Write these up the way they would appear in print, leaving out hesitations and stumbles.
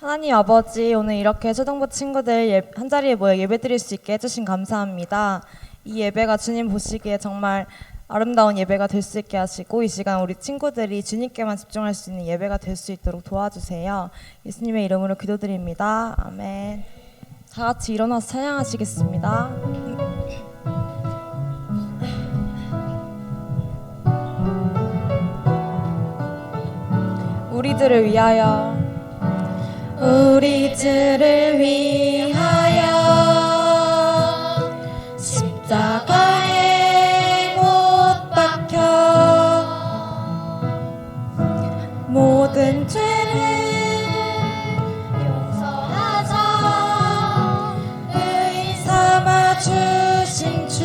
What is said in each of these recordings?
하나님 아버지, 오늘 이렇게 초등부 친구들 한자리에 모여 예배드릴 수 있게 해주신 감사합니다. 이 예배가 주님 보시기에 정말 아름다운 예배가 될 수 있게 하시고, 이 시간 우리 친구들이 주님께만 집중할 수 있는 예배가 될 수 있도록 도와주세요. 예수님의 이름으로 기도드립니다. 아멘. 다 같이 일어나서 찬양하시겠습니다. 우리들을 위하여, 우리들을 위하여 십자가에 못 박혀 모든 죄를 용서하자 의인 삼아 주신 주,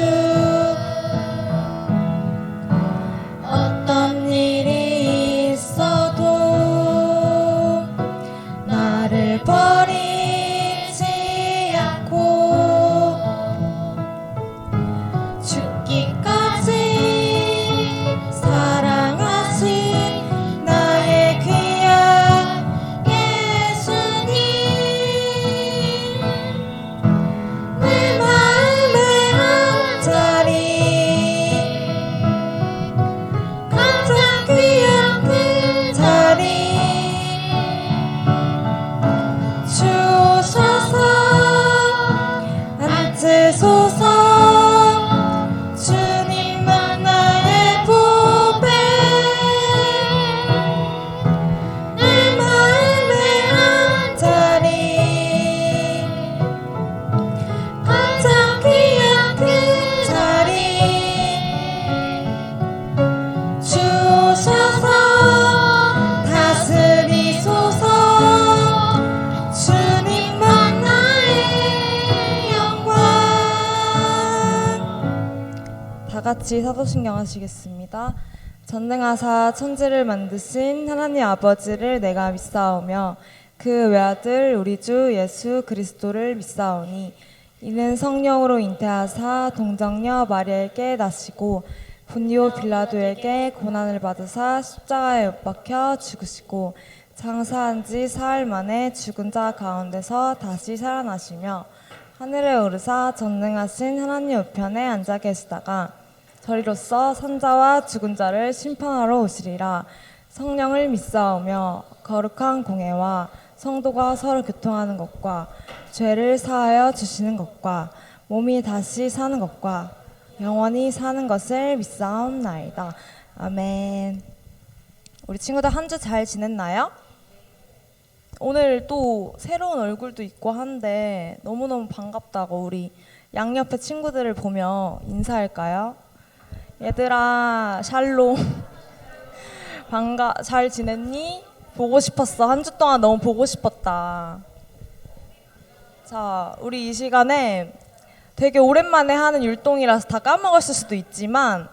어떤 일이 있어도 나를 버리지 않고 죽기까지 사랑하신 나의 귀한 예수님, 내 마음의 한자리 가장 귀한 그 자리 주셔서 앉으소서. 주님만 나의 보배, 내 마음의 한자리 가장 귀한 그 자리 주셔서 다스리소서. 주님만 나의 영광. 다 같이 사도신경 하시겠습니다. 전능하사 천지를 만드신 하나님 아버지를 내가 믿사오며 그 외아들 우리 주 예수 그리스도를 믿사오니 이는 성령으로 잉태하사 동정녀 마리아에게 나시고 본디오 빌라도에게 고난을 받으사 십자가에 못 박혀 죽으시고 장사한 지 사흘 만에 죽은 자 가운데서 다시 살아나시며 하늘에 오르사 전능하신 하나님 우편에 앉아 계시다가 저리로서 산자와 죽은 자를 심판하러 오시리라. 성령을 믿사오며 거룩한 공회와 성도가 서로 교통하는 것과 죄를 사하여 주시는 것과 몸이 다시 사는 것과 영원히 사는 것을 믿사옵나이다. 아멘. 우리 친구들 한 주 잘 지냈나요? 오늘 또 새로운 얼굴도 있고 한데 너무너무 반갑다고 우리 양옆에 친구들을 보며 인사할까요? 얘들아 샬롬. 잘 지냈니? 보고 싶었어. 한 주 동안 너무 보고 싶었다. 자, 우리 이 시간에 되게 오랜만에 하는 율동이라서 다 까먹었을 수도 있지만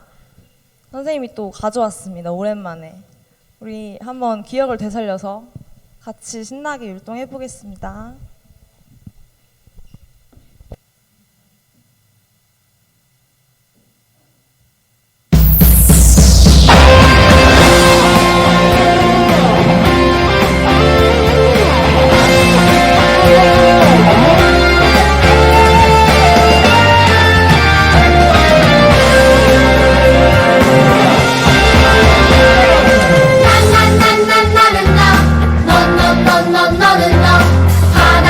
선생님이 또 가져왔습니다. 오랜만에 우리 한번 기억을 되살려서 같이 신나게 율동해 보겠습니다. 나는 너, 너는 너, 하나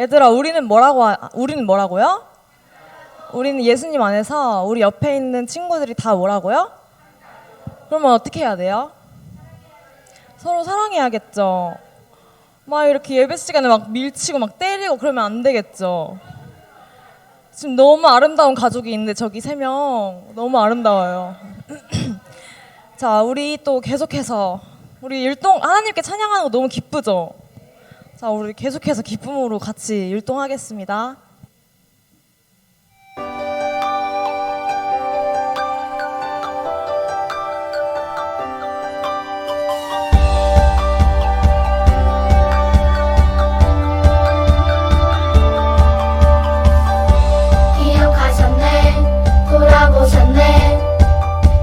얘들아, 우리는 뭐라고요? 우리는 예수님 안에서 우리 옆에 있는 친구들이 다 뭐라고요? 그러면 어떻게 해야 돼요? 서로 사랑해야겠죠. 막 이렇게 예배 시간에 막 밀치고 막 때리고 그러면 안 되겠죠. 지금 너무 아름다운 가족이 있는데 저기 3명 너무 아름다워요. 자, 우리 또 계속해서 우리 하나님께 찬양하는 거 너무 기쁘죠? 자, 우리 계속해서 기쁨으로 같이 율동하겠습니다.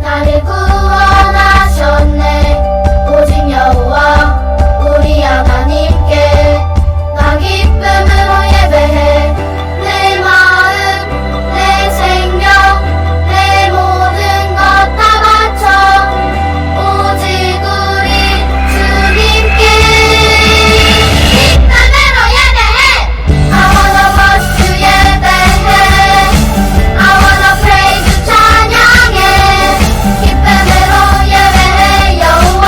나를 구원하셨네. 오직 여호와 우리 하나님께 나 기쁨으로 예배해. 내 마음 내 생명 내 모든 것 다 바쳐 오직 우리 주님께 기쁨으로 예배해. I wanna worship you 예배해. I wanna praise you 찬양해. 기쁨으로 예배해. 여호와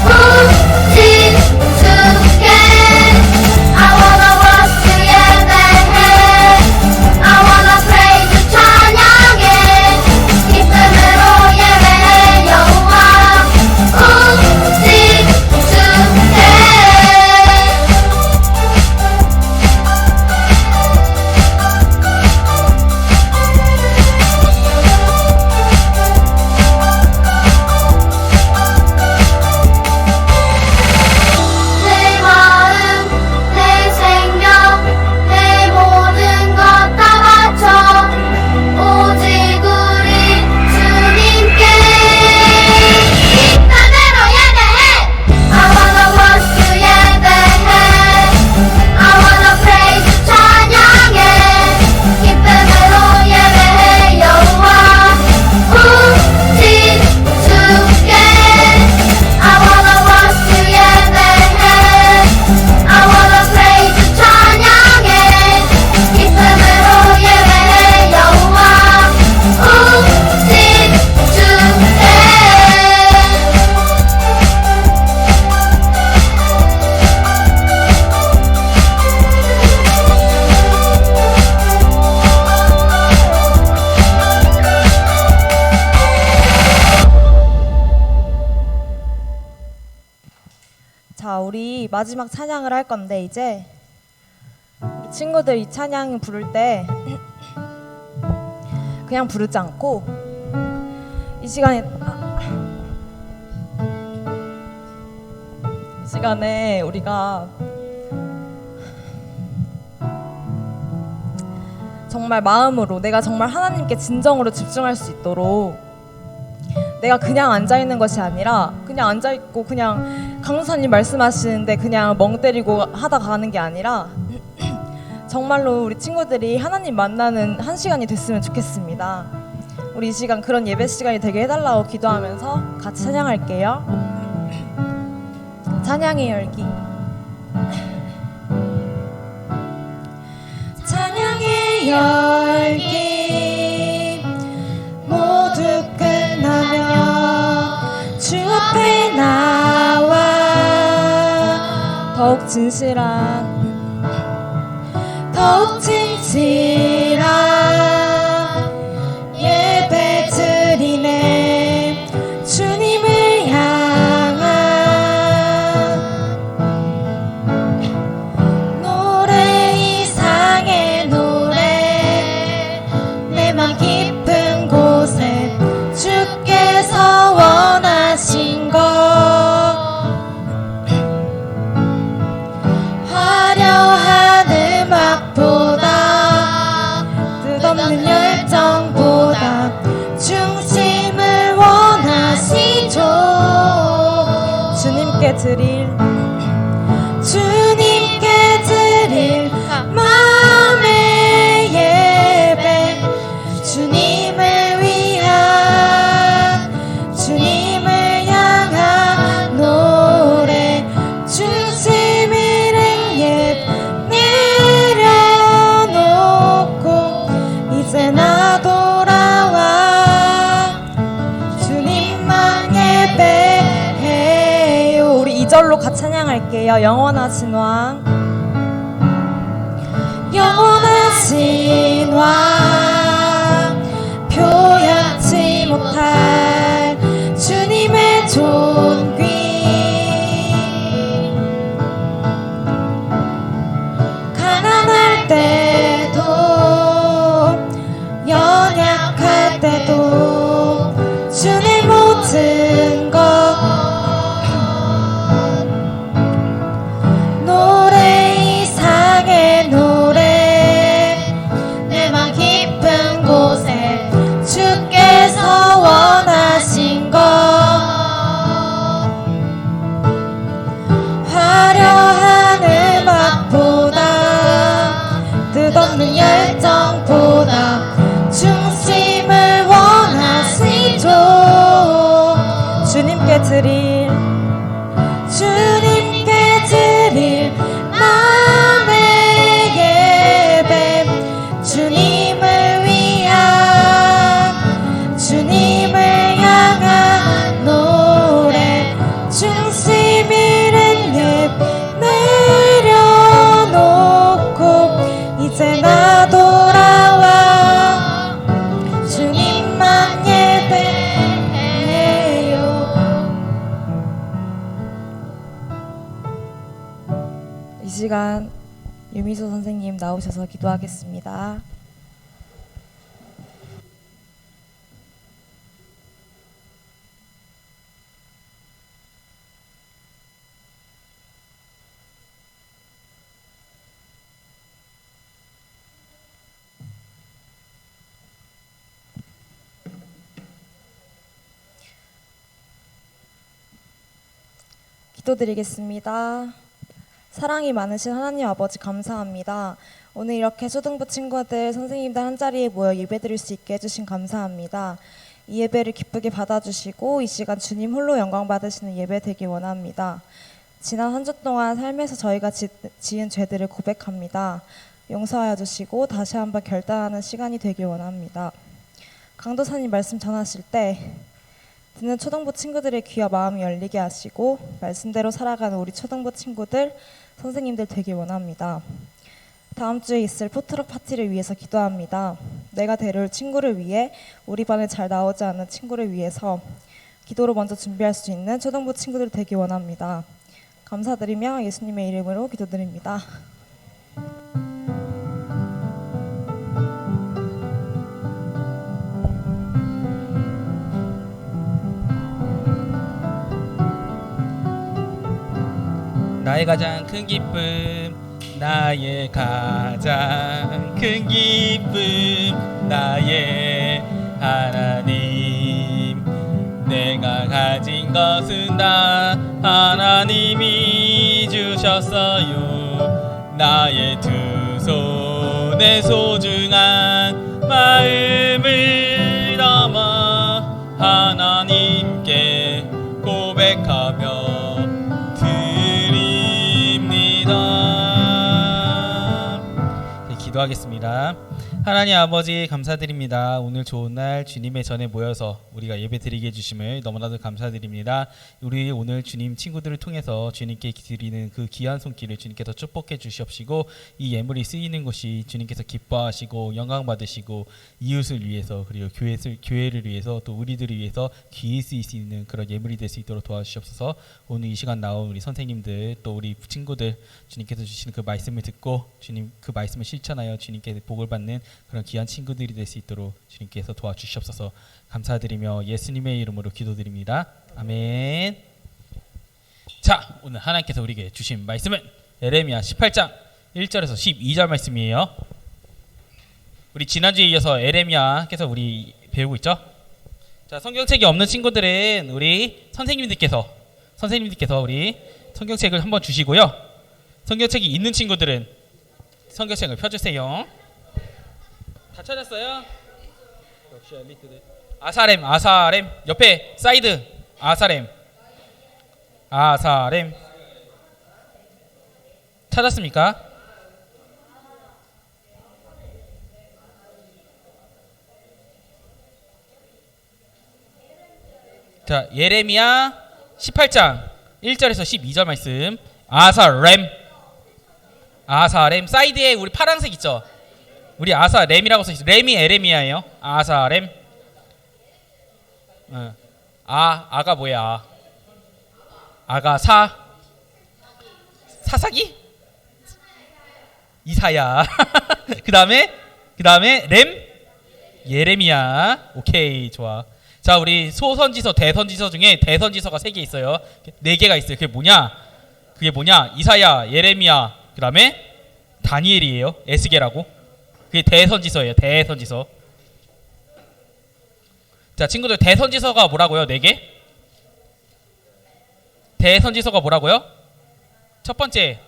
우리 주께 I wanna worship you 예배해. I wanna praise you 찬양해. 기쁨으로 예배해. 여호와 우리 주께 내 마음 내 생명 내 모든 것 다 바쳐 오직 우리 주님께 기쁨으로 예배해. I wanna worship you 예배해. I wanna praise you 찬양해. 기쁨으로 예배해. 여호와 우리 주께 I wanna worship you 예배해. I wanna praise you 찬양해. 기쁨으로 예배해. 여호와 우리 주께 자, 우리 마지막 찬양을 할 건데 이제 우리 친구들 이 찬양 부를 때 그냥 부르지 않고 이 시간에 우리가 정말 마음으로 내가 정말 하나님께 진정으로 집중할 수 있도록 내가 그냥 앉아있는 것이 아니라 그냥 앉아있고 그냥 강사님 말씀하시는데 그냥 멍 때리고 하다 가는 게 아니라 정말로 우리 친구들이 하나님 만나는 한 시간이 됐으면 좋겠습니다. 우리 이 시간 그런 예배 시간이 되게 해달라고 기도하면서 같이 찬양할게요. 찬양의 열기. 찬양의 열기 모두 끝나며 주 앞에 나와 더욱 진실한 예배 드리네. 주님을 향한 노래 이상의 노래 내 맘 깊은 곳에 주께서 원하신 것 화려한 음악보다 뜻없는 열정보다 중심을 원하시죠. 주님께 드릴 마음의 예배 주님을 위한 주님을 향한 노래 중심 있는 예배 2절로 같이 찬양할게요. 영원하신 왕, 영원하신 왕, 표현치 못할 주님의 존귀, 가난할 때도 연약할 때도 주의 모든 것 노래 이상의 노래 내 맘 깊은 곳에 주께서 원하신 것 화려한 음악보다 뜻없는 열정보다 중심을 원하시죠. 주님께 드릴 마음의 예배, 주님을 향한 노래, 중심 잃은 예 내려놓고 이제 나 돌아와 주님만 예배해요. 이 시간 유미소 선생님 나오셔서 기도하겠습니다. 기도드리겠습니다. 사랑이 많으신 하나님 아버지 감사합니다. 오늘 이렇게 초등부 친구들, 선생님들 한자리에 모여 예배드릴 수 있게 해주신 감사합니다. 이 예배를 기쁘게 받아주시고 이 시간 주님 홀로 영광 받으시는 예배 되기 원합니다. 지난 한 주 동안 삶에서 저희가 지은 죄들을 고백합니다. 용서하여 주시고 다시 한번 결단하는 시간이 되길 원합니다. 강도사님 말씀 전하실 때 듣는 초등부 친구들의 귀와 마음이 열리게 하시고 말씀대로 살아가는 우리 초등부 친구들, 선생님들 되길 원합니다. 다음 주에 있을 포트럭 파티를 위해서 기도합니다. 내가 데려올 친구를 위해, 우리 반에 잘 나오지 않는 친구를 위해서 기도로 먼저 준비할 수 있는 초등부 친구들 되길 원합니다. 감사드리며 예수님의 이름으로 기도드립니다. 나의 가장 큰 기쁨, 나의 가장 큰 기쁨, 나의 하나님. 내가 가진 것은 다 하나님이 주셨어요. 나의 두 손에 소중한 마음을 담아 하나님께 고백하며 기도하겠습니다. 하나님 아버지 감사드립니다. 오늘 좋은 날 주님의 전에 모여서 우리가 예배드리게 해주심을 너무나도 감사드립니다. 우리 오늘 주님 친구들을 통해서 주님께 드리는 그 귀한 손길을 주님께서 축복해 주시옵시고 이 예물이 쓰이는 곳이 주님께서 기뻐하시고 영광 받으시고 이웃을 위해서 그리고 교회를 위해서 또 우리들을 위해서 귀히 쓰일 수 있는 그런 예물이 될 수 있도록 도와주시옵소서. 오늘 이 시간 나온 우리 선생님들 또 우리 친구들 주님께서 주시는 그 말씀을 듣고 주님 그 말씀을 실천하여 주님께 복을 받는 그런 귀한 친구들이 될 수 있도록 주님께서 도와주시옵소서. 감사드리며 예수님의 이름으로 기도드립니다. 아멘. 자, 오늘 하나님께서 우리에게 주신 말씀은 예레미야 18장 1절에서 12절 말씀이에요. 우리 지난주에 이어서 예레미야께서 우리 배우고 있죠. 자, 성경책이 없는 친구들은 우리 선생님들께서 우리 성경책을 한번 주시고요. 성경책이 있는 친구들은 성경책을 펴주세요. 다 찾았어요? 아사렘 옆에 사이드 아사렘 찾았습니까? 자, 예레미야 18장 1절에서 12절 말씀. 아사렘. 아사렘. 사이드에 우리 파란색 있죠? 우리 아사렘이라고 써있어. 렘이 에레미야예요. 아사렘. 아가 뭐야? 아가 사사기? 이사야. 그 다음에 렘 예레미야. 오케이, 좋아. 자, 우리 소선지서 대선지서 중에 대선지서가 3개 있어요. 4개가 있어요. 그게 뭐냐? 이사야, 예레미야, 그 다음에 다니엘이에요. 에스겔하고. 그게 대선지서예요. 대선지서. 자, 친구들, 대선지서가 뭐라고요? 4개? 대선지서가 뭐라고요? 첫 번째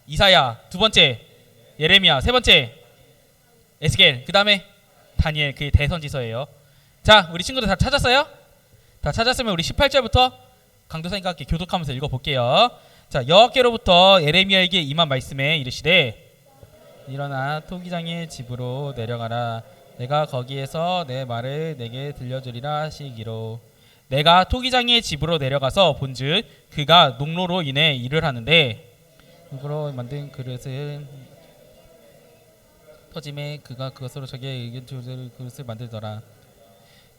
이사야, 두 번째 예레미야, 세 번째 에스겔, 그 다음에 다니엘. 그게 대선지서예요. 자, 우리 친구들 다 찾았어요? 다 찾았으면 우리 18절부터 강도사님과 함께 교독하면서 읽어볼게요. 자, 여호와께로부터 예레미야에게 임한 말씀에 이르시되 일어나 토기장의 집으로 내려가라. 내가 거기에서 내 말을 내게 들려주리라 하시기로. 내가 토기장의 집으로 내려가서 본즉 그가 농로로 인해 일을 하는데 누구로 만든 그릇을 터짐에 그가 그것으로 자기의 의견 조절 그릇을 만들더라.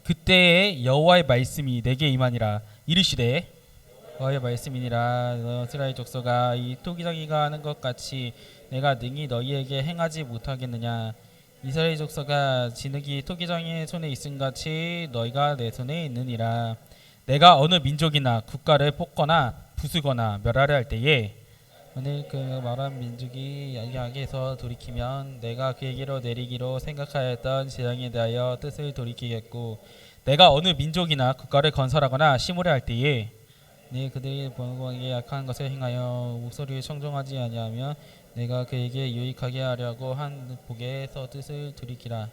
그때에 여호와의 말씀이 내게 임하니라. 이르시되 여호와의 말씀이니라. 너 이스라엘 족속아, 이 토기장이가 하는 것 같이 내가 능히 너희에게 행하지 못하겠느냐. 이스라엘 족속아, 진흙이 토기장의 손에 있음 같이 너희가 내 손에 있느니라. 내가 어느 민족이나 국가를 뽑거나 부수거나 멸하려 할 때에 만일 그 말한 민족이 약에서 돌이키면 내가 그에게로 내리기로 생각하였던 재앙에 대하여 뜻을 돌이키겠고, 내가 어느 민족이나 국가를 건설하거나 심으려 할 때에 네 그들이 본국에 약한 것을 행하여 목소리를 청정하지 아니하며 내가 그에게 유익하게 하려고 한 복에서 뜻을 돌이키라.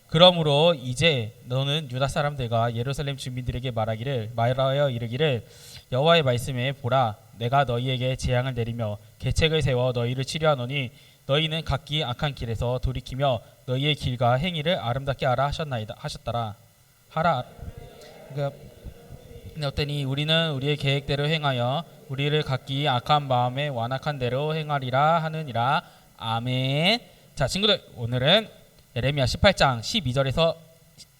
그러므로 이제 너는 유다 사람들과 예루살렘 주민들에게 말하여 이르기를 여호와의 말씀에 보라. 내가 너희에게 재앙을 내리며 계책을 세워 너희를 치료하노니 너희는 각기 악한 길에서 돌이키며 너희의 길과 행위를 아름답게 하라 하셨더라. 하라. 그러니까 어떠니 우리는 우리의 계획대로 행하여 우리를 각기 악한 마음에 완악한 대로 행하리라 하느니라. 아멘. 자, 친구들, 오늘은 예레미야 18장 12절에서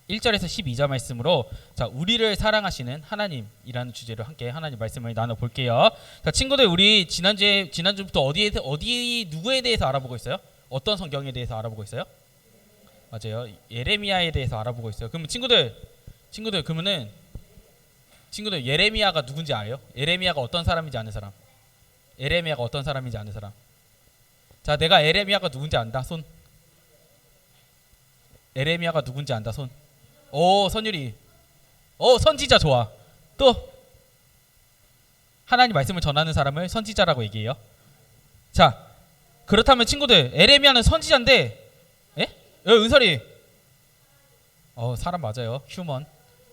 1절에서 12절 말씀으로 자, 우리를 사랑하시는 하나님이라는 주제로 함께 하나님 말씀을 나눠 볼게요. 자, 친구들, 우리 지난주부터 어디 누구에 대해서 알아보고 있어요? 어떤 성경에 대해서 알아보고 있어요? 맞아요. 예레미야에 대해서 알아보고 있어요. 그러면 친구들 그러면은 친구들, 예레미야가 누군지 알아요? 예레미야가 어떤 사람인지 아는 사람? 예레미야가 어떤 사람인지 아는 사람? 자, 내가 예레미야가 누군지 안다. 손. 예레미야가 누군지 안다. 손. 오, 선율이. 오, 선지자. 좋아. 또 하나님 말씀을 전하는 사람을 선지자라고 얘기해요. 자, 그렇다면 친구들, 예레미야는 선지자인데, 예? 은설이. 사람 맞아요. 휴먼.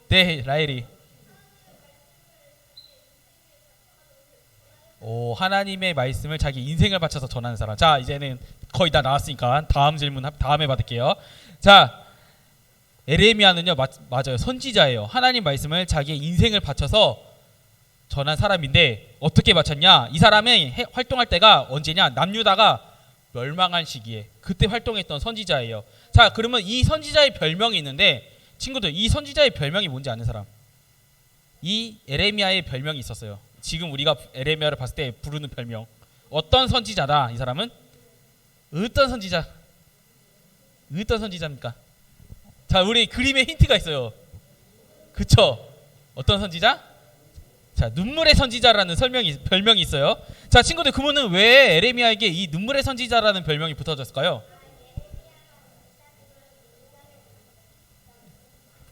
네, 라엘이. 오, 하나님의 말씀을 자기 인생을 바쳐서 전하는 사람. 자, 이제는 거의 다 나왔으니까 다음 질문 다음에 받을게요. 자, 예레미야는요, 맞아요. 선지자예요. 하나님 말씀을 자기의 인생을 바쳐서 전한 사람인데 어떻게 바쳤냐? 이 사람이 활동할 때가 언제냐? 남유다가 멸망한 시기에 그때 활동했던 선지자예요. 자, 그러면 이 선지자의 별명이 있는데 친구들, 이 선지자의 별명이 뭔지 아는 사람? 이 예레미야의 별명이 있었어요. 지금 우리가 예레미야를 봤을 때 부르는 별명. 어떤 선지자다? 이 사람은? 어떤 선지자입니까? 자, 우리 그림에 힌트가 있어요. 그쵸? 어떤 선지자? 자, 눈물의 선지자라는 별명이 있어요. 자, 친구들, 그러면은 왜 예레미야에게 이 눈물의 선지자라는 별명이 붙어졌을까요?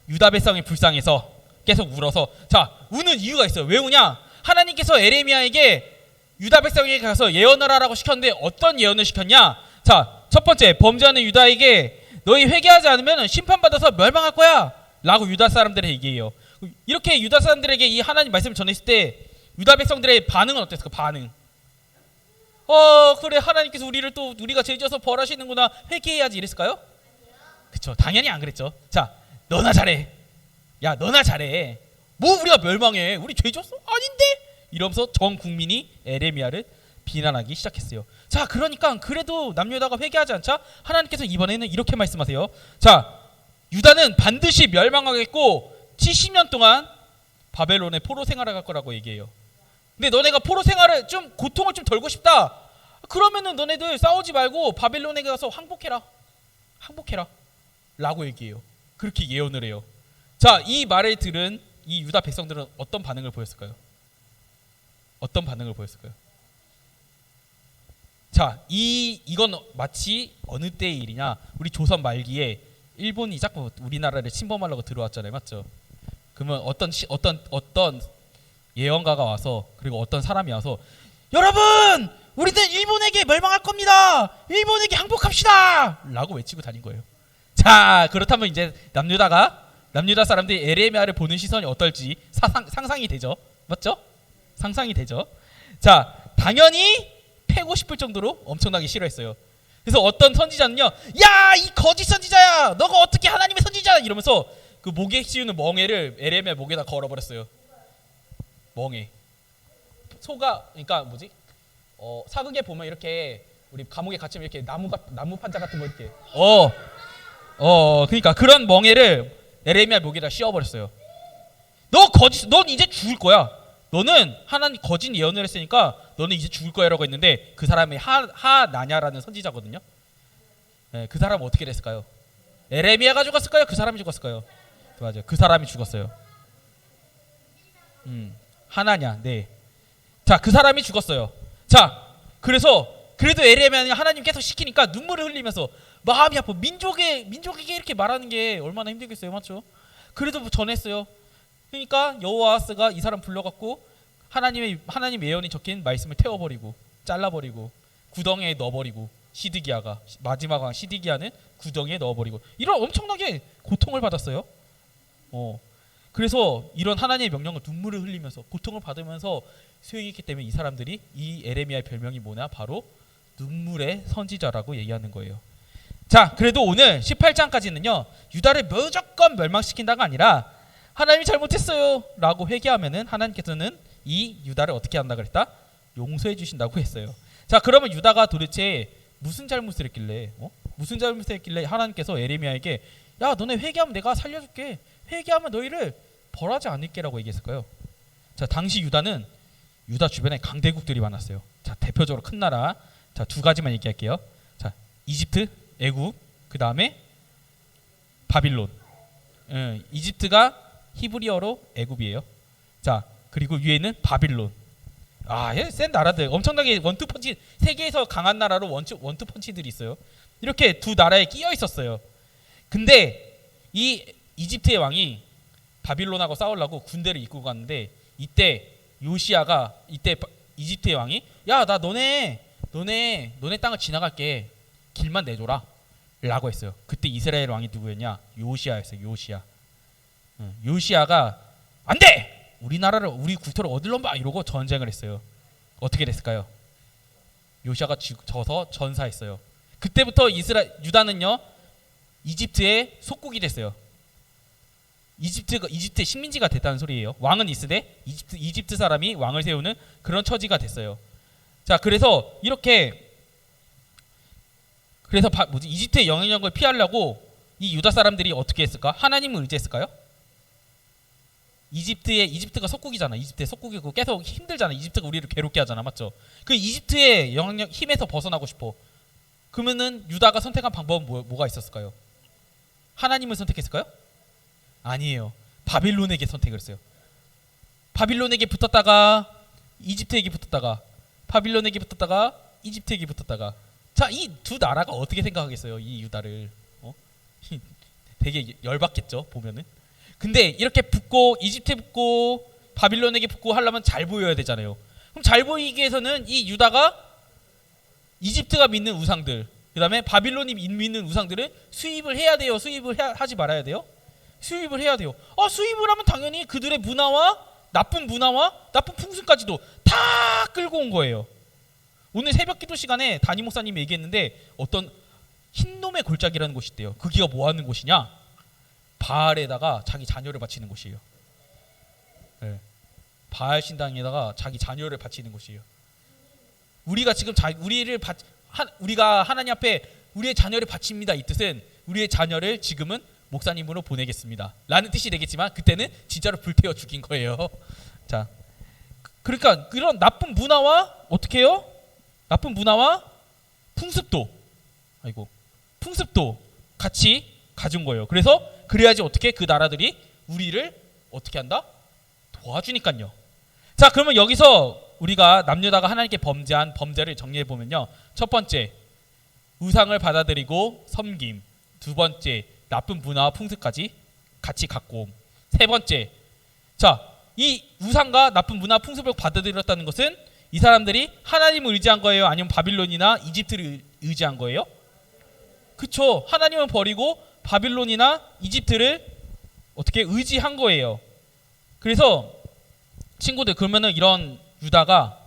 유다 백성이 불쌍해서 계속 울어서. 자, 우는 이유가 있어요. 왜 우냐? 하나님께서 예레미야에게 유다 백성에게 가서 예언을 하라고 시켰는데 어떤 예언을 시켰냐? 자, 첫 번째, 범죄하는 유다에게 너희 회개하지 않으면 심판받아서 멸망할 거야 라고 유다 사람들에게 얘기해요. 이렇게 유다 사람들에게 이 하나님 말씀을 전했을 때 유다 백성들의 반응은 어땠을까? 반응. 그래, 하나님께서 우리가 죄 지어서 벌하시는구나, 회개해야지 이랬을까요? 그쵸, 당연히 안 그랬죠. 자, 너나 잘해. 야, 너나 잘해. 뭐 우리가 멸망해? 우리 죄 지었어? 아닌데? 이러면서 전 국민이 에레미야를 비난하기 시작했어요. 자, 그러니까 그래도 남유다가 회개하지 않자 하나님께서 이번에는 이렇게 말씀하세요. 자, 유다는 반드시 멸망하겠고 70년 동안 바벨론의 포로 생활을 할 거라고 얘기해요. 근데 너네가 포로 생활을 좀 고통을 좀 덜고 싶다. 그러면은 너네들 싸우지 말고 바벨론에 가서 항복해라. 항복해라. 라고 얘기해요. 그렇게 예언을 해요. 자, 이 말을 들은 이 유다 백성들은 어떤 반응을 보였을까요? 어떤 반응을 보였을까요? 자, 이건 마치 어느 때의 일이냐? 우리 조선 말기에 일본이 자꾸 우리나라를 침범하려고 들어왔잖아요, 맞죠? 그러면 어떤 예언가가 와서 그리고 어떤 사람이 와서 여러분, 우리는 일본에게 멸망할 겁니다. 일본에게 항복합시다.라고 외치고 다닌 거예요. 자, 그렇다면 이제 남유다 사람들이 에레미야를 보는 시선이 어떨지 상상이 되죠, 맞죠? 상상이 되죠. 자, 당연히 패고 싶을 정도로 엄청나게 싫어했어요. 그래서 어떤 선지자는요, 야, 이 거짓 선지자야, 너가 어떻게 하나님의 선지자야, 이러면서 그 목에 씌우는 멍에를 에레미야 목에다 걸어버렸어요. 멍에. 소가, 그러니까 뭐지? 사극에 보면 이렇게 우리 감옥에 갇히면 이렇게 나무 판자 같은 거 이렇게. 그러니까 그런 멍에를 에레미야 목에다 씌워버렸어요. 넌 이제 죽을 거야. 너는 하나님 거짓 예언을 했으니까 너는 이제 죽을 거야라고 했는데 그 사람이 하나냐라는 선지자거든요. 네, 그 사람은 어떻게 됐을까요? 에레미야가 죽었을까요? 그 사람이 죽었을까요? 맞아요. 그 사람이 죽었어요. 하나냐. 네. 자, 그 사람이 죽었어요. 자, 그래도 에레미야는 하나님 계속 시키니까 눈물을 흘리면서 마음이 아파. 민족에게 이렇게 말하는 게 얼마나 힘들겠어요, 맞죠? 그래도 전했어요. 그러니까 여호와스가 이 사람 불러갖고 하나님 예언이 적힌 말씀을 태워버리고 잘라버리고 구덩이에 넣어버리고 마지막 왕 시드기야는 구덩이에 넣어버리고 이런 엄청나게 고통을 받았어요. 그래서 이런 하나님의 명령을 눈물을 흘리면서 고통을 받으면서 수행했기 때문에 이 사람들이 이 에레미야의 별명이 뭐냐? 바로 눈물의 선지자라고 얘기하는 거예요. 자, 그래도 오늘 18장까지는요 유다를 무조건 멸망시킨다가 아니라 하나님이 잘못했어요 라고 회개하면은 하나님께서는 이 유다를 어떻게 한다 그랬다? 용서해 주신다고 했어요. 자, 그러면 유다가 도대체 무슨 잘못을 했길래 하나님께서 에레미야에게 야, 너네 회개하면 내가 살려줄게, 회개하면 너희를 벌하지 않을게라고 얘기했을까요? 자, 당시 유다 주변에 강대국들이 많았어요. 자, 대표적으로 큰 나라, 자, 두 가지만 얘기할게요. 자, 이집트, 애굽, 그 다음에 바빌론. 이집트가 히브리어로 애굽이에요. 자, 그리고 위에는 바빌론. 센 나라들, 엄청나게 원투펀치, 세계에서 강한 나라로 원투펀치들이 있어요. 이렇게 두 나라에 끼어 있었어요. 근데 이 이집트의 왕이 바빌론하고 싸우려고 군대를 이끌고 갔는데 이때 이집트의 왕이 야, 나 너네 땅을 지나갈게, 길만 내줘라 라고 했어요. 그때 이스라엘 왕이 누구였냐? 요시야였어요. 요시야가 안돼! 우리 국토를 얻을 놈 봐! 이러고 전쟁을 했어요. 어떻게 됐을까요? 요시야가 져서 전사했어요. 그때부터 유다는요 이집트의 속국이 됐어요. 이집트의 식민지가 됐다는 소리예요. 왕은 있으되 이집트 사람이 왕을 세우는 그런 처지가 됐어요. 자, 그래서 이집트의 영향력을 피하려고 이 유다 사람들이 어떻게 했을까? 하나님을 의지했을까요? 이집트가 속국이잖아. 이집트의 속국이고 계속 힘들잖아. 이집트가 우리를 괴롭게 하잖아, 맞죠? 그 이집트의 영향력 힘에서 벗어나고 싶어. 그러면은 유다가 선택한 방법은 뭐가 있었을까요? 하나님을 선택했을까요? 아니에요. 바빌론에게 선택을 했어요. 바빌론에게 붙었다가 이집트에게 붙었다가 바빌론에게 붙었다가 이집트에게 붙었다가. 자, 이 두 나라가 어떻게 생각하겠어요? 이 유다를 되게 열받겠죠, 보면은. 근데 이렇게 붙고 이집트에 붙고 바빌론에게 붙고 하려면 잘 보여야 되잖아요. 그럼 잘 보이기 위해서는 이 유다가 이집트가 믿는 우상들, 그 다음에 바빌론이 믿는 우상들을 수입을 해야 돼요? 하지 말아야 돼요? 수입을 해야 돼요. 수입을 하면 당연히 그들의 나쁜 풍습까지도 다 끌고 온 거예요. 오늘 새벽 기도 시간에 담임 목사님이 얘기했는데 어떤 흰놈의 골짜기라는 곳이 있대요. 거기가 뭐 하는 곳이냐? 바알에다가 자기 자녀를 바치는 곳이에요. 네. 바알 신당에다가 자기 자녀를 바치는 것이에요. 우리가 지금 우리가 하나님 앞에 우리의 자녀를 바칩니다. 이 뜻은 우리의 자녀를 지금은 목사님으로 보내겠습니다. 라는 뜻이 되겠지만 그때는 진짜로 불태워 죽인 거예요. 자, 그러니까 그런 나쁜 문화와 어떻게 해요? 나쁜 문화와 풍습도 같이 가진 거예요. 그래서 그래야지 어떻게 그 나라들이 우리를 어떻게 한다? 도와주니까요. 자, 그러면 여기서 우리가 남유다가 하나님께 범죄한 범죄를 정리해 보면요. 첫 번째, 우상을 받아들이고 섬김. 두 번째, 나쁜 문화와 풍습까지 같이 갖고 옴. 세 번째, 자, 이 우상과 나쁜 문화 풍습을 받아들였다는 것은 이 사람들이 하나님을 의지한 거예요? 아니면 바빌론이나 이집트를 의지한 거예요? 그쵸. 하나님은 버리고 바빌론이나 이집트를 어떻게 의지한 거예요. 그래서 친구들, 그러면은 이런 유다가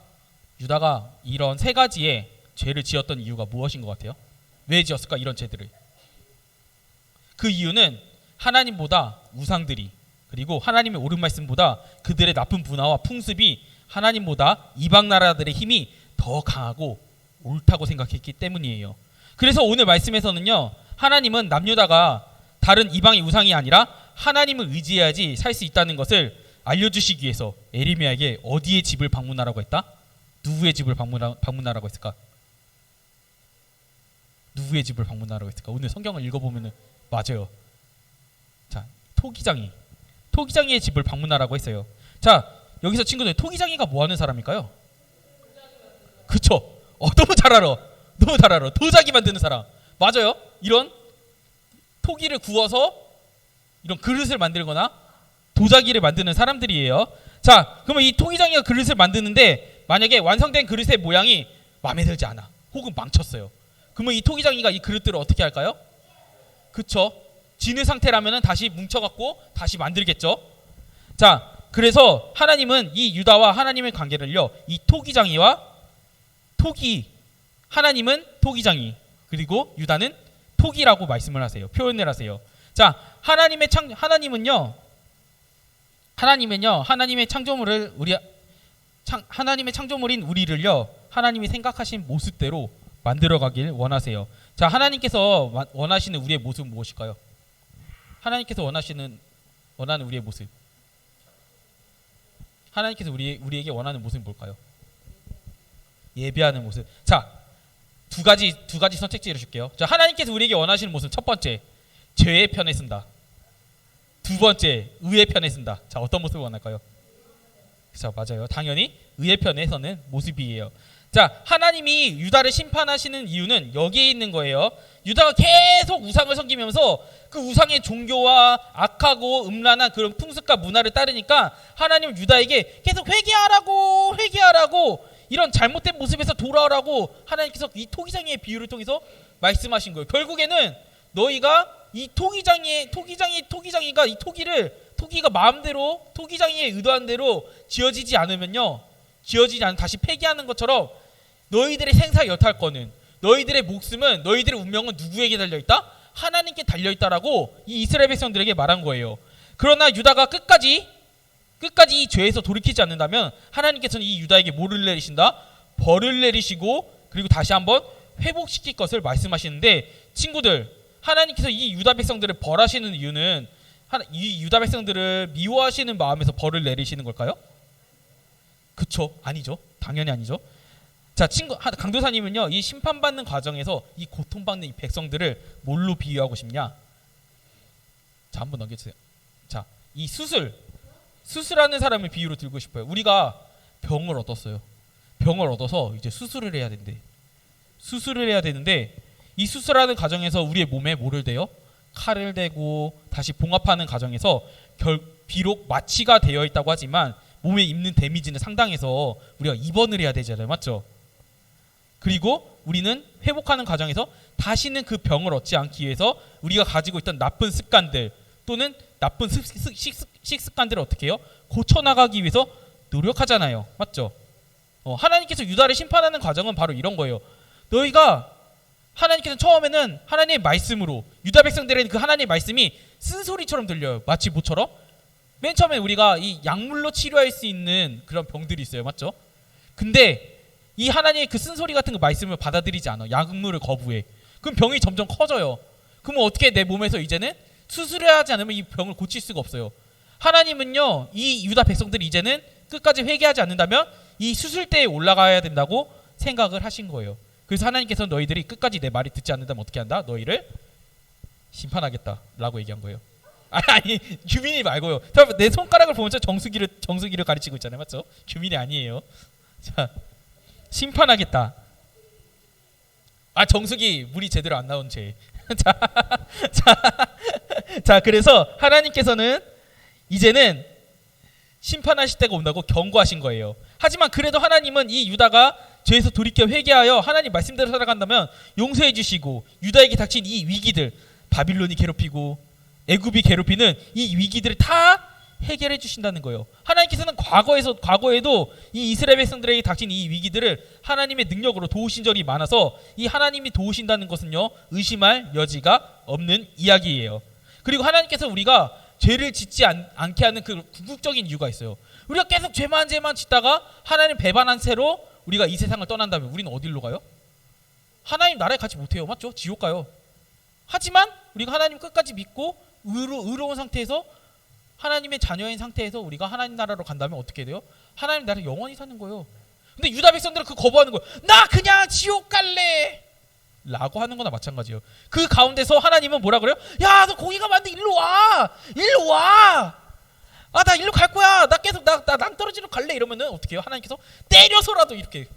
이런 세 가지의 죄를 지었던 이유가 무엇인 것 같아요? 왜 지었을까? 이런 죄들을. 그 이유는 하나님보다 우상들이, 그리고 하나님의 옳은 말씀보다 그들의 나쁜 문화와 풍습이 하나님보다 이방 나라들의 힘이 더 강하고 옳다고 생각했기 때문이에요. 그래서 오늘 말씀에서는요, 하나님은 남유다가 다른 이방의 우상이 아니라 하나님을 의지해야지 살 수 있다는 것을 알려주시기 위해서 에레미야에게 어디의 집을 방문하라고 했다? 누구의 집을 방문하라고 했을까? 누구의 집을 방문하라고 했을까? 오늘 성경을 읽어보면 맞아요. 자, 토기장이의 집을 방문하라고 했어요. 자, 여기서 친구들, 토기장이가 뭐 하는 사람일까요? 그쵸? 너무 잘 알아. 도자기 만드는 사람. 맞아요. 이런 토기를 구워서 이런 그릇을 만들거나 도자기를 만드는 사람들이에요. 자, 그러면 이 토기장이가 그릇을 만드는데 만약에 완성된 그릇의 모양이 마음에 들지 않아, 혹은 망쳤어요. 그러면 이 토기장이가 이 그릇들을 어떻게 할까요? 그쵸? 진의 상태라면 다시 뭉쳐갖고 다시 만들겠죠. 자, 그래서 하나님은 이 유다와 하나님의 관계를요, 이 하나님은 토기장이, 그리고 유다는 토기라고 말씀을 하세요. 표현을 하세요. 자, 하나님의 창조물인 우리를요, 하나님이 생각하신 모습대로 만들어가길 원하세요. 자, 하나님께서 원하시는 우리의 모습은 무엇일까요? 하나님께서 원하는 우리의 모습. 하나님께서 우리에게 원하는 모습은 뭘까요? 예배하는 모습. 자, 두 가지 선택지를 줄게요. 자, 하나님께서 우리에게 원하시는 모습, 첫 번째, 죄의 편에 쓴다. 두 번째, 의의 편에 쓴다. 자, 어떤 모습을 원할까요? 그렇죠, 맞아요. 당연히 의의 편에 서는 모습이에요. 자, 하나님이 유다를 심판하시는 이유는 여기에 있는 거예요. 유다가 계속 우상을 섬기면서 그 우상의 종교와 악하고 음란한 그런 풍습과 문화를 따르니까 하나님은 유다에게 계속 회개하라고 이런 잘못된 모습에서 돌아오라고 하나님께서 이 토기장이의 비유를 통해서 말씀하신 거예요. 결국에는 너희가 이 토기장이가 이 토기가 마음대로 토기장이의 의도한 대로 지어지지 않으면 다시 폐기하는 것처럼 너희들의 생사 여탈권은, 너희들의 목숨은, 너희들의 운명은 누구에게 달려있다? 하나님께 달려있다라고 이 이스라엘 백성들에게 말한 거예요. 그러나 유다가 끝까지 이 죄에서 돌이키지 않는다면 하나님께서는 이 유다에게 뭐를 내리신다? 벌을 내리시고, 그리고 다시 한번 회복시킬 것을 말씀하시는데, 친구들, 하나님께서 이 유다 백성들을 벌하시는 이유는 이 유다 백성들을 미워하시는 마음에서 벌을 내리시는 걸까요? 그쵸? 아니죠. 당연히 아니죠. 자, 강도사님은요, 이 심판받는 과정에서 이 고통받는 이 백성들을 뭘로 비유하고 싶냐? 자, 한번 넘겨주세요. 자, 이 수술하는 사람을 비유로 들고 싶어요. 우리가 병을 얻었어요. 병을 얻어서 이제 수술을 해야 된대. 수술을 해야 되는데, 이 수술하는 과정에서 우리의 몸에 뭐를 대요? 칼을 대고 다시 봉합하는 과정에서 비록 마취가 되어 있다고 하지만 몸에 입는 데미지는 상당해서 우리가 입원을 해야 되잖아요. 맞죠? 그리고 우리는 회복하는 과정에서 다시는 그 병을 얻지 않기 위해서 우리가 가지고 있던 나쁜 습관들 또는 나쁜 식습관들을 어떻게 해요? 고쳐나가기 위해서 노력하잖아요. 맞죠? 하나님께서 유다를 심판하는 과정은 바로 이런 거예요. 하나님께서 처음에는 하나님의 말씀으로, 유다 백성들에게는 그 하나님의 말씀이 쓴소리처럼 들려요. 마치 모처럼 맨 처음에 우리가 이 약물로 치료할 수 있는 그런 병들이 있어요. 맞죠? 근데 이 하나님의 그 쓴소리 같은 그 말씀을 받아들이지 않아. 약물을 거부해. 그럼 병이 점점 커져요. 그러면 어떻게 내 몸에서 이제는 수술을 하지 않으면 이 병을 고칠 수가 없어요. 하나님은요, 이 유다 백성들이 이제는 끝까지 회개하지 않는다면 이 수술대에 올라가야 된다고 생각을 하신 거예요. 그래서 하나님께서 너희들이 끝까지 내 말이 듣지 않는다면 어떻게 한다? 너희를 심판하겠다라고 얘기한 거예요. 아니 규민이 말고요. 내 손가락을 보면 정수기를 가르치고 있잖아요, 맞죠? 규민이 아니에요. 자, 심판하겠다. 아, 정수기 물이 제대로 안 나온 죄. 자, 그래서 하나님께서는 이제는 심판하실 때가 온다고 경고하신 거예요. 하지만 그래도 하나님은 이 유다가 죄에서 돌이켜 회개하여 하나님 말씀대로 살아간다면 용서해 주시고 유다에게 닥친 이 위기들, 바빌론이 괴롭히고 애굽이 괴롭히는 이 위기들을 다 해결해 주신다는 거예요. 하나님께서는 과거에도 이 이스라엘 백성들에게 닥친 이 위기들을 하나님의 능력으로 도우신 적이 많아서 이 하나님이 도우신다는 것은요, 의심할 여지가 없는 이야기예요. 그리고 하나님께서 우리가 죄를 짓지 않게 하는 그 궁극적인 이유가 있어요. 우리가 계속 죄만 짓다가 하나님 배반한 채로 우리가 이 세상을 떠난다면 우리는 어디로 가요? 하나님 나라에 가지 못해요. 맞죠? 지옥 가요. 하지만 우리가 하나님 끝까지 믿고 의로운 상태에서 하나님의 자녀인 상태에서 우리가 하나님 나라로 간다면 어떻게 돼요? 하나님 나라에 영원히 사는 거예요. 근데 유다 백성들은 그 거부하는 거예요. 나 그냥 지옥 갈래 라고 하는 거나 마찬가지예요. 그 가운데서 하나님은 뭐라 그래요? 야, 너 고기가 많은데 일로 와. 아, 나 일로 갈 거야. 나 계속 나 낭떠러지로 갈래. 이러면은 어떻게 해요? 하나님께서 때려서라도 이렇게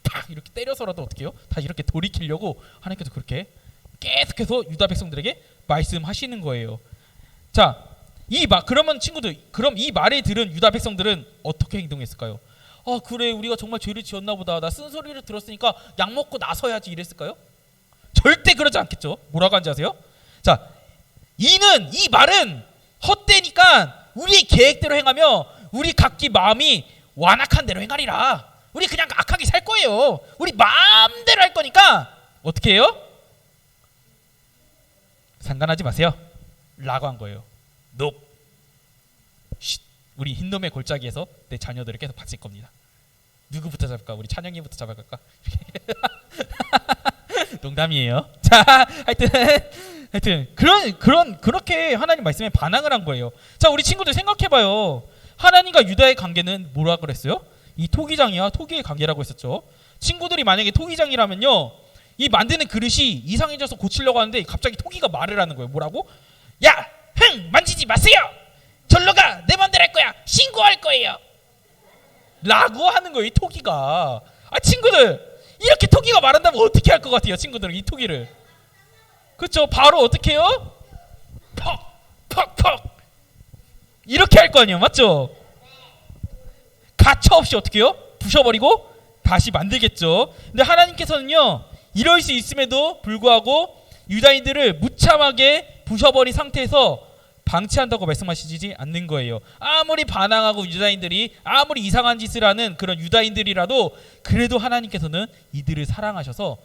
팍 이렇게 때려서라도 어떻게 해요? 다시 이렇게 돌이키려고 하나님께서 그렇게 계속해서 유다 백성들에게 말씀하시는 거예요. 자, 그러면 친구들, 그럼 이 말을 들은 유다 백성들은 어떻게 행동했을까요? 아, 그래, 우리가 정말 죄를 지었나 보다. 나 쓴소리를 들었으니까 약 먹고 나서야지 이랬을까요? 절대 그러지 않겠죠. 뭐라고 하는지 아세요? 자, 이 말은 헛되니까 우리의 계획대로 행하며 우리 각기 마음이 완악한 대로 행하리라. 우리 그냥 악하게 살 거예요. 우리 마음대로 할 거니까 어떻게 해요? 상관하지 마세요 라고 한 거예요. 우리 흰놈의 골짜기에서 내 자녀들을 계속 바칠 겁니다. 누구부터 잡을까? 우리 찬영이부터 잡을까? 농담이에요. 자, 하여튼 그렇게 하나님 말씀에 반항을 한 거예요. 자, 우리 친구들 생각해봐요. 하나님과 유다의 관계는 뭐라 그랬어요? 이 토기장이야 토기의 관계라고 했었죠. 친구들이 만약에 토기장이라면요, 이 만드는 그릇이 이상해져서 고치려고 하는데 갑자기 토기가 말을 하는 거예요. 뭐라고? 야, 만지지 마세요. 절로 가. 내 맘대로 할 거야. 신고할 거예요. 라고 하는 거예요, 이 토기가. 아, 친구들, 이렇게 토기가 말한다면 어떻게 할 것 같아요, 친구들은 이 토기를? 그렇죠? 바로 어떻게 해요? 퍽 이렇게 할 거 아니에요, 맞죠? 가차 없이 어떻게 해요? 부셔버리고 다시 만들겠죠. 근데 하나님께서는요, 이럴 수 있음에도 불구하고 유다인들을 무참하게 부셔버린 상태에서 방치한다고 말씀하시지 않는 거예요. 아무리 반항하고 유다인들이 아무리 이상한 짓을 하는 그런 유다인들이라도 그래도 하나님께서는 이들을 사랑하셔서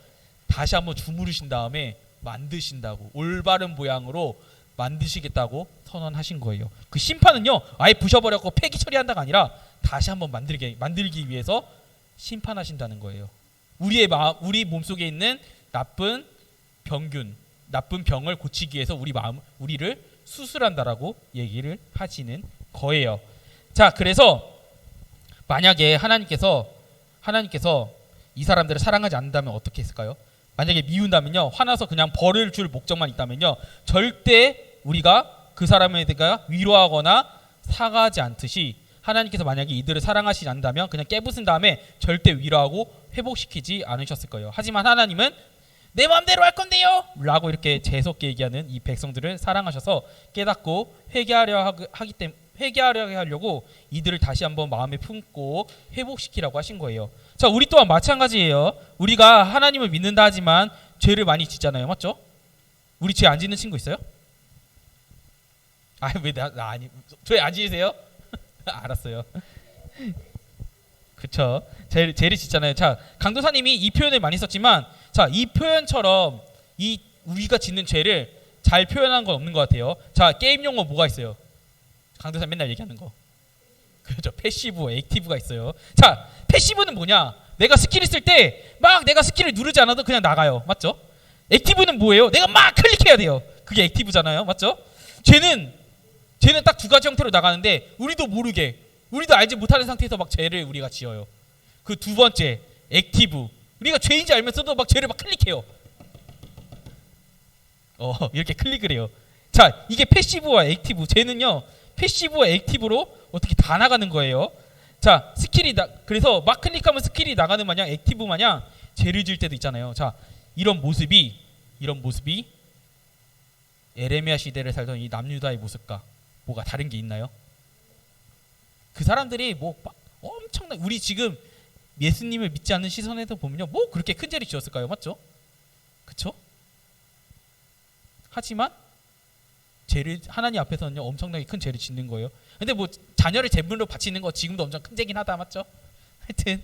다시 한번 주무르신 다음에 만드신다고, 올바른 모양으로 만드시겠다고 선언하신 거예요. 그 심판은요, 아예 부셔버렸고 폐기 처리한다가 아니라 다시 한번 만들기 위해서 심판하신다는 거예요. 우리 몸속에 있는 나쁜 병을 고치기 위해서 우리를 수술한다라고 얘기를 하시는 거예요. 자, 그래서 만약에 하나님께서 이 사람들을 사랑하지 않는다면 어떻게 했을까요? 만약에 미운다면요, 화나서 그냥 벌을 줄 목적만 있다면요, 절대 우리가 그 사람에 대해 위로하거나 사과하지 않듯이 하나님께서 만약에 이들을 사랑하시지 않는다면 그냥 깨부순 다음에 절대 위로하고 회복시키지 않으셨을 거예요. 하지만 하나님은 내 마음대로 할 건데요 라고 이렇게 재수없게 얘기하는 이 백성들을 사랑하셔서 깨닫고 회개하려 하려고 이들을 다시 한번 마음에 품고 회복시키라고 하신 거예요. 자, 우리 또한 마찬가지예요. 우리가 하나님을 믿는다 하지만 죄를 많이 짓잖아요, 맞죠? 우리 죄 안 짓는 친구 있어요? 아, 왜 나 아니, 죄 안 지으세요? 알았어요. 그쵸, 죄를 짓잖아요. 자, 강도사님이 이 표현을 많이 썼지만, 자, 이 표현처럼 우리가 짓는 죄를 잘 표현한 건 없는 것 같아요. 자, 게임 용어 뭐가 있어요? 강도사 맨날 얘기하는 거. 그렇죠. 패시브, 액티브가 있어요. 자, 패시브는 뭐냐? 내가 스킬 있을 때 막 내가 스킬을 누르지 않아도 그냥 나가요. 맞죠? 액티브는 뭐예요? 내가 막 클릭해야 돼요. 그게 액티브잖아요. 맞죠? 쟤는 딱 두 가지 형태로 나가는데 우리도 모르게 우리도 알지 못하는 상태에서 막 죄를 우리가 지어요. 그 두 번째 액티브. 우리가 죄인지 알면서도 막 죄를 막 클릭해요. 이렇게 클릭을 해요. 자, 이게 패시브와 액티브. 쟤는요 패시브와 액티브로 어떻게 다 나가는 거예요. 자, 스킬이 그래서 막 클릭하면 스킬이 나가는 마냥 액티브 마냥 죄를 지을 때도 있잖아요. 자, 이런 모습이 에레미야 시대를 살던 이 남유다의 모습과 뭐가 다른 게 있나요? 그 사람들이 뭐 막 엄청난 우리 지금 예수님을 믿지 않는 시선에서 보면요 뭐 그렇게 큰 죄를 지었을까요? 맞죠? 그쵸? 하지만 죄를 하나님 앞에서는요 엄청나게 큰 죄를 짓는 거예요. 근데 뭐 자녀를 제물로 바치는 거 지금도 엄청 큰 죄긴 하다. 맞죠? 하여튼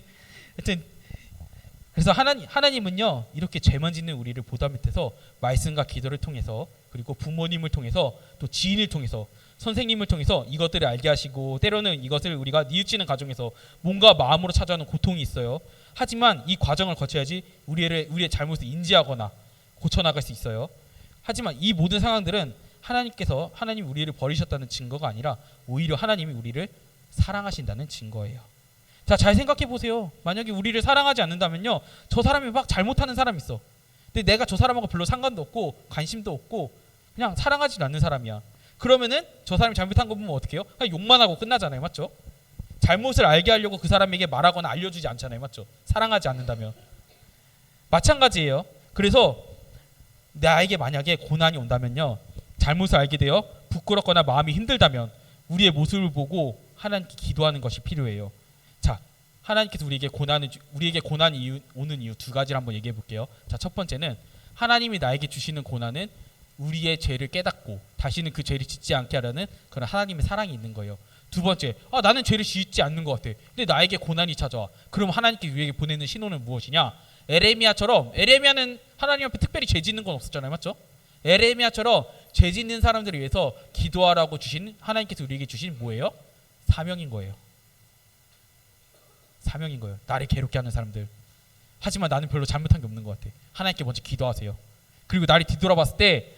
그래서 하나님은요 이렇게 죄만 짓는 우리를 보다 밑에서 말씀과 기도를 통해서 그리고 부모님을 통해서 또 지인을 통해서 선생님을 통해서 이것들을 알게 하시고 때로는 이것을 우리가 뉘우치는 과정에서 뭔가 마음으로 찾아오는 고통이 있어요. 하지만 이 과정을 거쳐야지 우리의 잘못을 인지하거나 고쳐나갈 수 있어요. 하지만 이 모든 상황들은 하나님이 우리를 버리셨다는 증거가 아니라 오히려 하나님이 우리를 사랑하신다는 증거예요. 자, 잘 생각해 보세요. 만약에 우리를 사랑하지 않는다면요 저 사람이 막 잘못하는 사람이 있어. 근데 내가 저 사람하고 별로 상관도 없고 관심도 없고 그냥 사랑하지 않는 사람이야. 그러면은 저 사람이 잘못한 거 보면 어떻게 해요? 그냥 욕만 하고 끝나잖아요. 맞죠? 잘못을 알게 하려고 그 사람에게 말하거나 알려주지 않잖아요. 맞죠? 사랑하지 않는다면 마찬가지예요. 그래서 나에게 만약에 고난이 온다면요 잘못을 알게 되어 부끄럽거나 마음이 힘들다면 우리의 모습을 보고 하나님께 기도하는 것이 필요해요. 자, 하나님께서 우리에게 고난이 오는 이유 두 가지를 한번 얘기해 볼게요. 자, 첫 번째는 하나님이 나에게 주시는 고난은 우리의 죄를 깨닫고 다시는 그 죄를 짓지 않게 하려는 그런 하나님의 사랑이 있는 거예요. 두 번째, 나는 죄를 짓지 않는 것 같아. 근데 나에게 고난이 찾아와. 그럼 하나님께 우리에게 보내는 신호는 무엇이냐? 에레미야는 하나님 앞에 특별히 죄 짓는 건 없었잖아요. 맞죠? 에레미야처럼 죄 짓는 사람들을 위해서 기도하라고 주신 하나님께서 우리에게 주신 뭐예요? 사명인 거예요. 나를 괴롭게 하는 사람들. 하지만 나는 별로 잘못한 게 없는 것 같아. 하나님께 먼저 기도하세요. 그리고 나를 뒤돌아봤을 때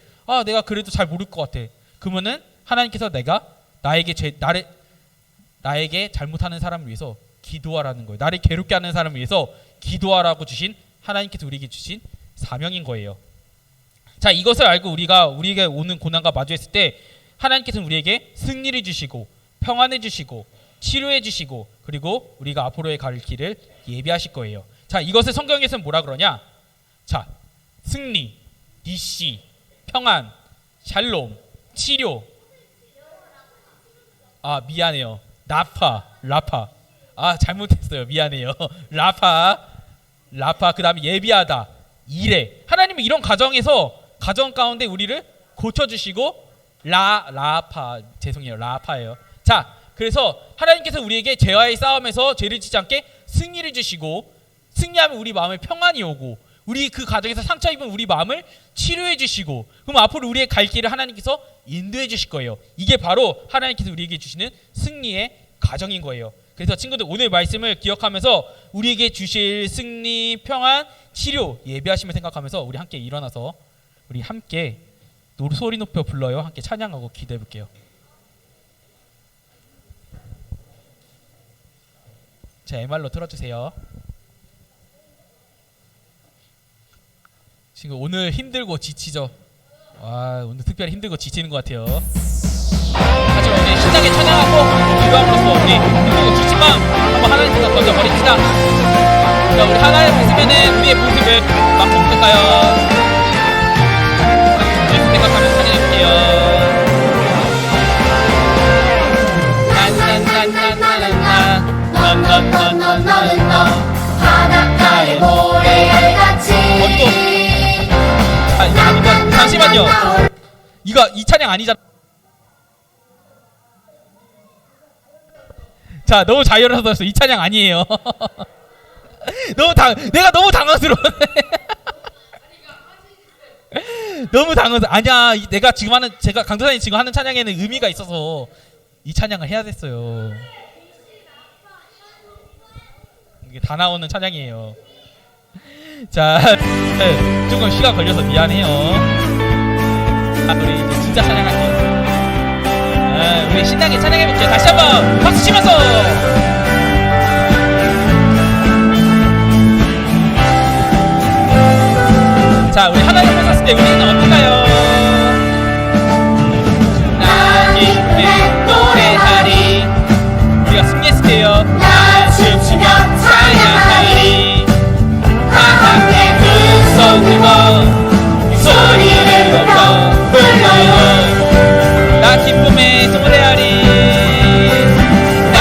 내가 그래도 잘 모를 것 같아. 그러면은 하나님께서 나에게 잘못하는 사람을 위해서 기도하라는 거예요. 나를 괴롭게 하는 사람을 위해서 기도하라고 주신 하나님께서 우리에게 주신 사명인 거예요. 자, 이것을 알고 우리에게 오는 고난과 마주했을 때 하나님께서는 우리에게 승리를 주시고 평안을 주시고 치료해 주시고 그리고 우리가 앞으로의 갈 길을 예비하실 거예요. 자, 이것을 성경에서는 뭐라 그러냐? 자, 승리, 니시, 평안, 샬롬, 치료. 미안해요. 라파. 잘못했어요. 미안해요. 라파. 그다음에 예비하다, 이래. 하나님은 이런 가정 가운데 우리를 고쳐주시고 라파예요. 자, 그래서 하나님께서 우리에게 죄와의 싸움에서 죄를 짓지 않게 승리를 주시고 승리하면 우리 마음에 평안이 오고 우리 그 가정에서 상처 입은 우리 마음을 치료해 주시고 그럼 앞으로 우리의 갈 길을 하나님께서 인도해 주실 거예요. 이게 바로 하나님께서 우리에게 주시는 승리의 가정인 거예요. 그래서 친구들 오늘 말씀을 기억하면서 우리에게 주실 승리, 평안, 치료 예배하심을 생각하면서 우리 함께 일어나서 우리 함께 소리 높여 불러요. 함께 찬양하고 기도해 볼게요. 자, MR로 틀어주세요. 지금 오늘 힘들고 지치죠? 오늘 특별히 힘들고 지치는 것 같아요. 하지만 우리 신나게 찬양하고 기도함으로써 우리 힘들고 지친 마음 한번 하나님께 던져버립시다. 자, 우리 하나님 있으면은 우리의 모습을 막 멈출까요? 예수 생각하면서 찬양해볼게요. 바닷가의 모래알같이 잠시만요. 이 찬양 아니잖아. 자, 너무 자유로웠어. 이 찬양 아니에요. 내가 너무 당황스러워. 너무 당황스러워. 아니야, 제가 강도사님 지금 하는 찬양에는 의미가 있어서 이 찬양을 해야 됐어요. 이게 다 나오는 찬양이에요. 자, 네, 조금 시간 걸려서 미안해요. 우리 이제 진짜 찬양할게요. 우리 신나게 찬양해볼게요. 다시 한번 박수 치면서. 자, 우리 하나님 보셨을 때 우리는 어떤가요? 나 기쁘게 노래하리. 우리가 승리했을 때요. 나 춤추며 찬양하리. 다 함께 두 손 들고 소리를 높여 불러요. 나 기쁨에 노래하리. 나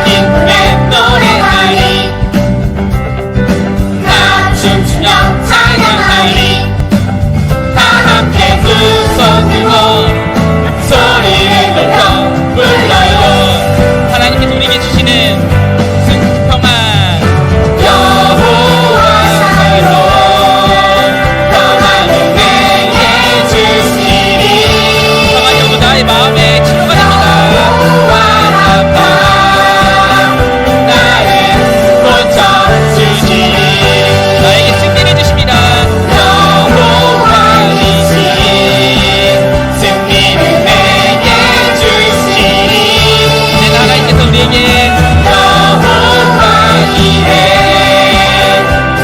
기쁨에 노래하리. 나 춤추며 찬양하리. 다 함께 두 손 들고 소리를 높여 불러요. 하나님께서 우리에게 주시는 평안 여호와 샬롬. 평안을 내게 주시리. 평안이 오고 나의 마음에 치료가 됩니다. 완합한 나를 고쳐주시리. 나에게 승리를 주십니다. 여호와이신 승리를 내게 주시리. 이제 하나님께서 우리에게 여호와이래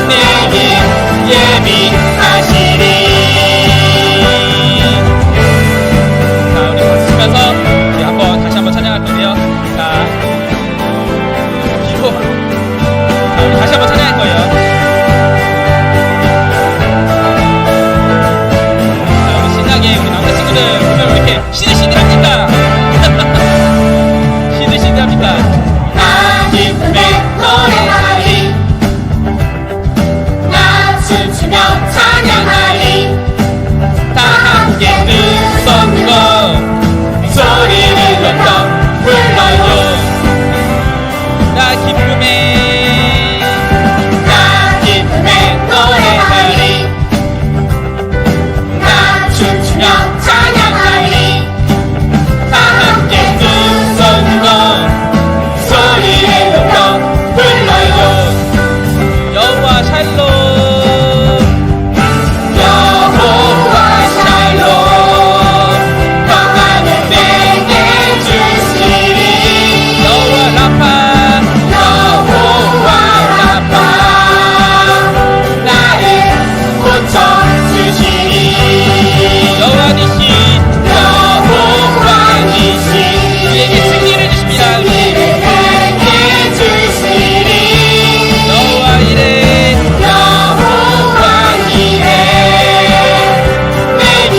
내게 예비하시리. 자, 우리 박수 치면서 우리 다시 한번 찬양할 건데요. 자, 기도. 자, 우리 다시 한번 찬양할 거예요. 자, 우리 신나게 우리 남자친구들 보면 왜 이렇게 시들시들합니까? 시들시들합니까? 나 기쁨에 노래하리. 나 춤추며 찬양하리. 다 함께 두 손 들고 소리를 높여 불러요. 나 기쁨에 나 기쁨에 노래하리. 나 춤추며 찬양하리. 다 함께 두 손 들고 소리를 높여 불러요. 여호와 샬롬. 여호와 샬롬. 평안을 내게 주시리. 여호와 라파. 여호와 라파. 나를 고쳐주시리. 여호와 니시. 여호와 니시 우리에게 승리를 주십니다. 승리를 내게 주시리. 여호와 이레. 여호와 이래 내게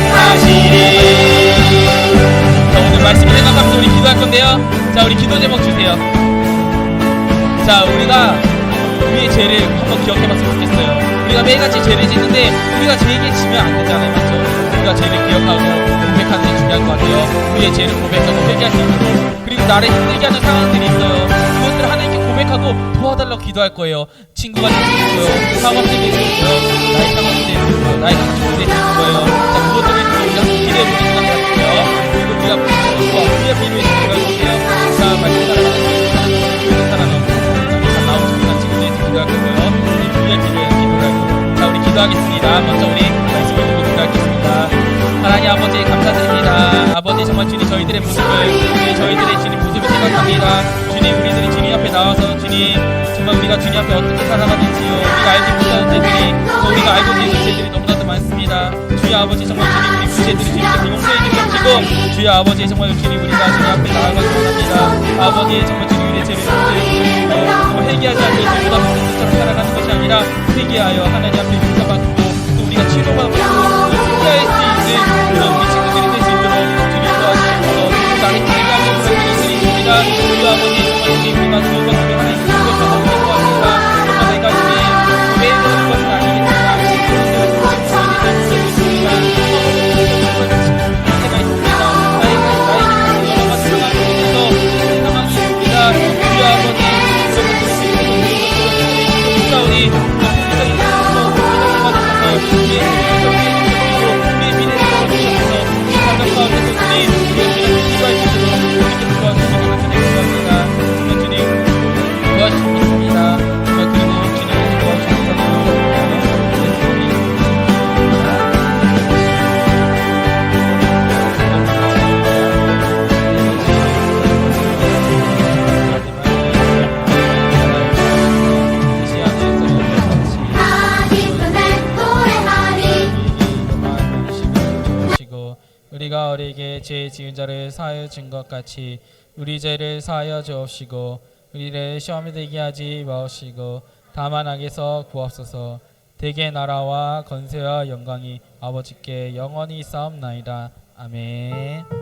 예비하시리. 자, 오늘 말씀 생각하면서 우리 기도할 건데요. 자, 우리 기도 제목 주세요. 자, 우리가 우리의 죄를 한번 기억해봤으면 좋겠어요. 우리가 매일같이 죄를 짓는데 우리가 죄에게 지면 안 되잖아요, 맞죠? 우리가 죄를 기억하고 고백하는 게 중요한 것 같아요. 우리의 죄를 고백하고 회개할 수 있도록. 그리고 나를 힘들게 하는 상황들이 있어요. 그것들을 하나님께 고백하고 도와달라고 기도할 거예요. 친구가 될 수도 있고요, 사업생이 될 수도 있고요, 나의 상황이 될 수도 있고요, 나의 가족이 될 수도 있고요. 자, 그것들을 우리가 기대해보는 시간 같고요. 그리고 우리가 우리의 비밀을 들어볼게요. 자, 말씀 사랑하는 잘 나온 중요한 친구들이 기도할 거고요. 우리의 비밀을 기도할 거고요. 자, 우리 기도하겠습니다. 먼저 우리 말씀을 보고 기도하겠습니다. 하나님 아버지 감사드립니다. 아버지 정말 주님 저희들의 모습을 저희들의 주님 모습을 생각합니다. 주님 우리들이 주님 앞에 나와서 주님 정말 우리가 주님 앞에 어떻게 살아가는지요 우리가 알지 못하는 죄들이 또 우리가 알고 있는 죄들이 너무나도 많습니다. 주여 아버지 정말 주님 우리 그 죄들을 주님께서 용서해 주시옵시고 주여 아버지 정말 주님 우리가 주님 앞에 나아가기 원합니다. 아버지 정말 주님 우리의 죄를 용서해 주시고 정말 회개하지 않고 죄보다 많은 것처럼 살아가는 것이 아니라 회개하여 하나님 앞에 용서받고 또 우리가 치료받고 승리할 수 있는 그런 우리 친구들이 될 수 있도록 주님 도와주시옵소서. 나를 회개하는 그런 분들이 있습니다. 주여 아버지 정말 주님 우리가 좋은 것들을 하나님 주셔서 너무 고맙습니다. 정말 내가 주님 매일 그런 것은 아니겠지만 그런 것들을 저희들 있습니다. 문제가 있습니다. 나에게 여러 가지 상황이 있어서 상황이 있습니다. 주여 아버지 그런 것들을 주시고 우리 우리의 우리의 미래를 주셔서 우리 가정 가운데서 주님 우리의 자들에게 죄 지은 자를 사하여 준 것 같이 우리 죄를 사하여 주옵시고 우리를 시험에 들게 하지 마옵시고 다만 악에서 구하옵소서. 대개 나라와 건세와 영광이 아버지께 영원히 있사옵나이다. 아멘.